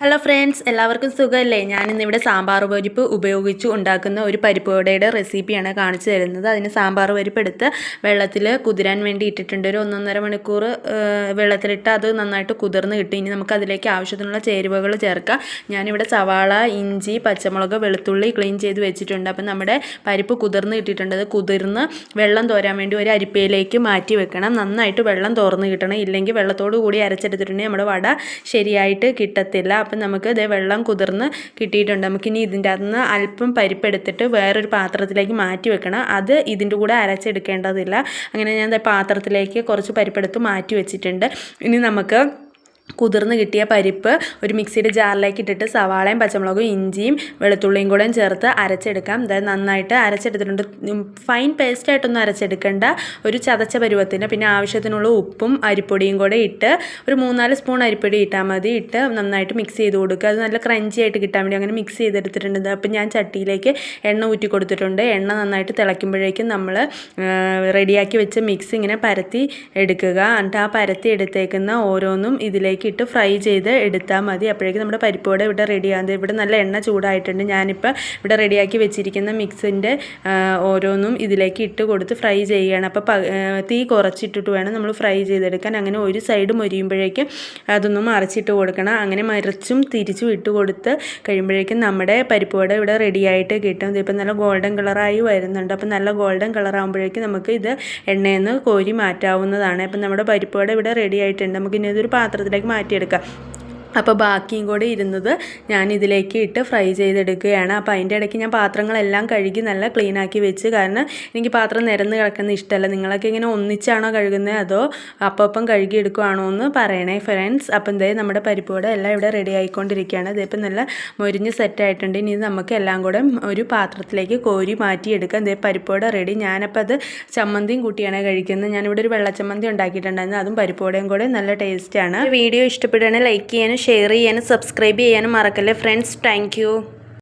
Hello friends, എല്ലാവർക്കും സുഖമല്ലേ? ഞാനിന്നിവിടെ സാമ്പാർ പരിപ്പ് ഉപയോഗിച്ച് ഉണ്ടാക്കുന്ന ഒരു പരിപ്പ് വടയുടെ റെസിപ്പിയാണ് കാണിച്ചു തരുന്നത്. അതിന് സാമ്പാർ പരിപ്പ് എടുത്ത് വെള്ളത്തിൽ കുതിരാൻ വേണ്ടി ഇട്ടിട്ടുണ്ട്. ഒരു 1.5 മണിക്കൂർ വെള്ളത്തിലിട്ട് അത് നന്നായിട്ട് കുതിർന്ന് കിട്ടും. ഇനി നമുക്ക് അതിലേക്ക് ആവശ്യത്തിനുള്ള ചേരുവകൾ ചേർക്കാം. ഞാനിവിടെ സവാള, ഇഞ്ചി, പച്ചമുളക്, വെളുത്തുള്ളി ക്ലീൻ ചെയ്ത് വെച്ചിട്ടുണ്ട്. അപ്പം നമ്മുടെ പരിപ്പ് കുതിർന്ന് കിട്ടിയിട്ടുണ്ട്. അത് കുതിർന്ന് വെള്ളം തോരാൻ വേണ്ടി ഒരു അരിപ്പയിലേക്ക് മാറ്റി വെക്കണം. നന്നായിട്ട് വെള്ളം തോർന്ന് കിട്ടണം. ഇല്ലെങ്കിൽ വെള്ളത്തോടു കൂടി അരച്ചെടുത്തിട്ടുണ്ടെങ്കിൽ നമ്മുടെ വട ശരിയായിട്ട് കിട്ടത്തില്ല. അപ്പം നമുക്ക് ഇത് വെള്ളം കുതിർന്ന് കിട്ടിയിട്ടുണ്ട്. നമുക്കിനി ഇതിൻ്റെ അകത്തുനിന്ന് അല്പം പരിപ്പെടുത്തിട്ട് വേറൊരു പാത്രത്തിലേക്ക് മാറ്റി വെക്കണം. അത് ഇതിൻ്റെ കൂടെ അരച്ചെടുക്കേണ്ടതില്ല. അങ്ങനെ ഞാൻ പാത്രത്തിലേക്ക് കുറച്ച് പരിപ്പെടുത്ത് മാറ്റി വെച്ചിട്ടുണ്ട്. ഇനി നമുക്ക് കുതിർന്ന് കിട്ടിയ പരിപ്പ് ഒരു മിക്സിയുടെ ജാറിലേക്ക് ഇട്ടിട്ട് സവാളയും പച്ചമുളകും ഇഞ്ചിയും വെളുത്തുള്ളിയും കൂടെ ചേർത്ത് അരച്ചെടുക്കാം. അതായത് നന്നായിട്ട് അരച്ചെടുത്തിട്ടുണ്ട്. ഫൈൻ പേസ്റ്റായിട്ടൊന്നും അരച്ചെടുക്കേണ്ട, ഒരു ചതച്ച പരുവത്തിന്. പിന്നെ ആവശ്യത്തിനുള്ള ഉപ്പും അരിപ്പൊടിയും കൂടെ ഇട്ട് ഒരു 3-4 സ്പൂൺ അരിപ്പൊടി ഇട്ടാൽ മതി. ഇട്ട് നന്നായിട്ട് മിക്സ് ചെയ്ത് കൊടുക്കുക. അത് നല്ല ക്രഞ്ചി ആയിട്ട് കിട്ടാൻ വേണ്ടി അങ്ങനെ മിക്സ് ചെയ്തെടുത്തിട്ടുണ്ട്. അപ്പം ഞാൻ ചട്ടിയിലേക്ക് എണ്ണ ഊറ്റി കൊടുത്തിട്ടുണ്ട്. എണ്ണ നന്നായിട്ട് തിളയ്ക്കുമ്പോഴേക്കും നമ്മൾ റെഡിയാക്കി വെച്ച മിക്സ് ഇങ്ങനെ പരത്തി എടുക്കുക. എന്നിട്ട് ആ പരത്തി എടുത്തേക്കുന്ന ഓരോന്നും ഇതിലേക്ക് ഇട്ട് ഫ്രൈ ചെയ്ത് എടുത്താൽ മതി. അപ്പോഴേക്കും നമ്മുടെ പരിപ്പ് വട ഇവിടെ റെഡിയാകുന്നത്. ഇവിടെ നല്ല എണ്ണ ചൂടായിട്ടുണ്ട്. ഞാനിപ്പോൾ ഇവിടെ റെഡിയാക്കി വെച്ചിരിക്കുന്ന മിക്സിൻ്റെ ഓരോന്നും ഇതിലേക്ക് ഇട്ട് കൊടുത്ത് ഫ്രൈ ചെയ്യുകയാണ്. അപ്പോൾ തീ കുറച്ചിട്ടിട്ട് വേണം നമ്മൾ ഫ്രൈ ചെയ്തെടുക്കാൻ. അങ്ങനെ ഒരു സൈഡ് മൊരിയുമ്പോഴേക്കും അതൊന്നും മറിച്ചിട്ട് കൊടുക്കണം. അങ്ങനെ മറിച്ചും തിരിച്ചും ഇട്ട് കൊടുത്ത് കഴിയുമ്പോഴേക്കും നമ്മുടെ പരിപ്പ് വട ഇവിടെ റെഡിയായിട്ട് കിട്ടും. ഇതിപ്പോൾ നല്ല ഗോൾഡൻ കളറായി വരുന്നുണ്ട്. അപ്പോൾ നല്ല ഗോൾഡൻ കളറാകുമ്പോഴേക്കും നമുക്ക് ഇത് എണ്ണയിൽ നിന്ന് കോരി മാറ്റാവുന്നതാണ്. അപ്പം നമ്മുടെ പരിപ്പ് വട ഇവിടെ റെഡി ആയിട്ടുണ്ട്. നമുക്ക് ഇനി ഇതൊരു പാത്രത്തിലേക്ക് മാറ്റിയെടുക്കാം. അപ്പോൾ ബാക്കിയും കൂടെ ഇരുന്നത് ഞാൻ ഇതിലേക്ക് ഇട്ട് ഫ്രൈ ചെയ്തെടുക്കുകയാണ്. അപ്പോൾ അതിൻ്റെ ഇടയ്ക്ക് ഞാൻ പാത്രങ്ങളെല്ലാം കഴുകി നല്ല ക്ലീനാക്കി വെച്ച്. കാരണം എനിക്ക് പാത്രം നിരന്ന് കിടക്കുന്ന ഇഷ്ടമല്ല. നിങ്ങളൊക്കെ ഇങ്ങനെ ഒന്നിച്ചാണോ കഴുകുന്നത് അതോ അപ്പം കഴുകി എടുക്കുകയാണോ എന്ന് പറയണേ ഫ്രണ്ട്സ്. അപ്പം എന്തായാലും നമ്മുടെ പരിപ്പ് വട എല്ലാം ഇവിടെ റെഡി ആയിക്കൊണ്ടിരിക്കുകയാണ്. ഇതിപ്പോൾ നല്ല മൊരിഞ്ഞ് സെറ്റായിട്ടുണ്ട്. ഇനി നമുക്ക് എല്ലാം കൂടെ ഒരു പാത്രത്തിലേക്ക് കോരി മാറ്റിയെടുക്കാം. ഇതേ പരിപ്പ് വട റെഡി. ഞാനപ്പോൾ അത് ചമ്മന്തിയും കൂട്ടിയാണ് കഴിക്കുന്നത്. ഞാനിവിടെ ഒരു വെള്ളച്ചമ്മന്തി ഉണ്ടാക്കിയിട്ടുണ്ടായിരുന്നു. അതും പരിപ്പ് വടയും കൂടെ നല്ല ടേസ്റ്റാണ്. വീഡിയോ ഇഷ്ടപ്പെടുകയാണെങ്കിൽ ലൈക്ക് ചെയ്യാനും ഷെയർ ചെയ്യാനും സബ്സ്ക്രൈബ് ചെയ്യാനും മറക്കല്ലേ ഫ്രണ്ട്സ്. Thank you.